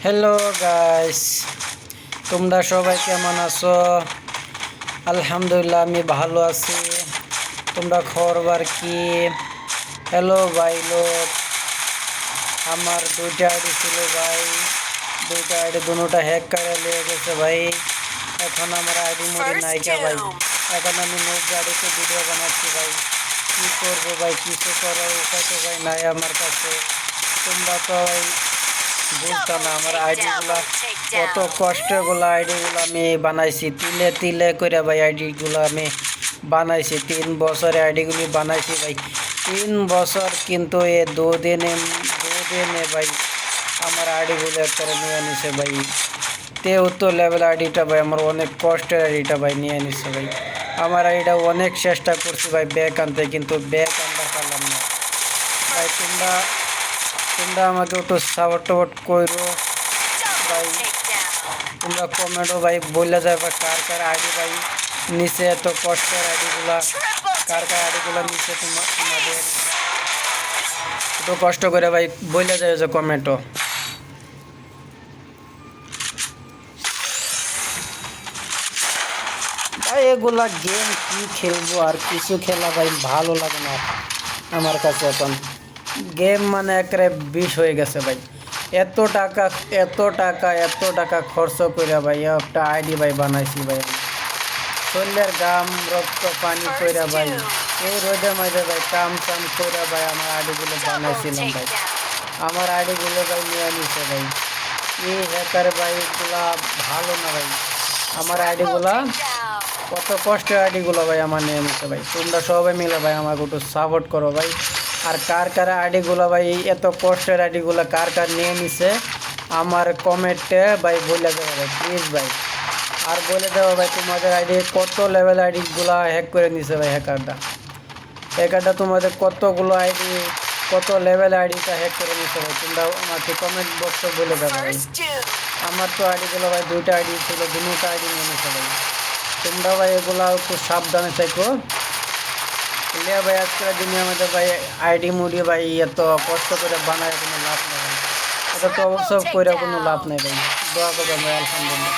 Hello guys, তোমরা সবাই কেমন আছো? আলহামদুলিল্লাহ আমি ভালো আছি। তোমরা খবর কি? হ্যালো ভাই লোক, আমার দুইটা আইডি ছিল ভাই, দুইটা আইডি দুটোটা হ্যাক করে নিয়ে গেছে ভাই। এখন আমার আইডি মোডে নাইকা ভাই। এখন আমি নোট গাড়িতে ভিডিও বানাচ্ছি ভাই। কী করবো ভাই, কিছু করার উপায় তো ভাই নাই আমার কাছে। তোমরা তো ভাই বুঝতো না আমার আইডিগুলা কত কষ্টগুলো আইডিগুলো আমি বানাইছি, তিলে তিলে করে ভাই আইডিগুলো আমি বানাইছি। 3 বছরে আইডিগুলি বানাইছি ভাই, 3 বছর। কিন্তু এ দুদিনে ভাই আমার আইডিগুলো একটা নিয়ে নিছে ভাই। 73 লেভেল আইডিটা ভাই আমার অনেক কষ্টের আইডিটা ভাই নিয়ে নিছে ভাই। আমার আইডিটা অনেক চেষ্টা করছি ভাই ব্যাক আনতে, কিন্তু ব্যাক আনতে পারলাম না ভাই। তোমরা আমাকে একটু সাপোর্ট করো ভাই। তোমরা কমেন্টও ভাই বলে যাবে কার কার আইডি ভাই নিচে, এত কষ্টের আইডিগুলা কার কার আইডিগুলো নিচে তোমাদের একটু কষ্ট করে ভাই বলে যাবে যে কমেন্টও। ভাই এগুলা গেম কি খেলবো, আর কিছু খেলা ভাই ভালো লাগে না আমার কাছে। এখন গেম মানে একটা বিষ হয়ে গেছে ভাই। এত টাকা খরচ করে ভাই একটা আইডি ভাই বানাইছি ভাই। শরীরের গাম রক্ত পানি কইরা ভাই এই রোদে মাঝে ভাই কাম করে ভাই আমার আইডিগুলো বানাইছিলাম ভাই। আমার আইডিগুলো ভাই নিয়ে নিছে ভাই এই হ্যাকার ভাই। এগুলা ভালো না ভাই। আমার আইডিগুলা কত কষ্টের আইডিগুলো ভাই আমার নিয়ে নিছে ভাই। তোমরা সবাই মিলে ভাই আমাকে একটু সাপোর্ট করো ভাই। আর কার কার আইডিগুলো ভাই এত কষ্টের আইডিগুলো কার কার নিয়ে নিছে আমার কমেন্টে ভাই বলে দেবো ভাই, প্লিজ ভাই। আর বলে দেবো ভাই তোমাদের আইডি কত লেভেল আইডিগুলো হ্যাক করে নিছে ভাই। হ্যাকারটা তোমাদের কতগুলো আইডি কত লেভেল আইডিটা হ্যাক করে নিছে ভাই। তোমরা আমাকে কমেন্ট বক্সে বলে দেবো ভাই। আমার তো আইডিগুলো ভাই দুইটা আইডি ছিল, দুটা আইডি নিয়ে নিছে ভাই। তোমরা ভাই এগুলো একটু সাবধানে থেকো লিয়া ভাই। আজকের দিনে আমাদের ভাই আইডি মুডি ভাই এত কষ্ট করে বানায় কোনো লাভ নেই ভাই। এত তো অবসর করে কোনো লাভ নেই ভাই। দোয়া করবেন ভাই, আলহামদুলিল্লাহ।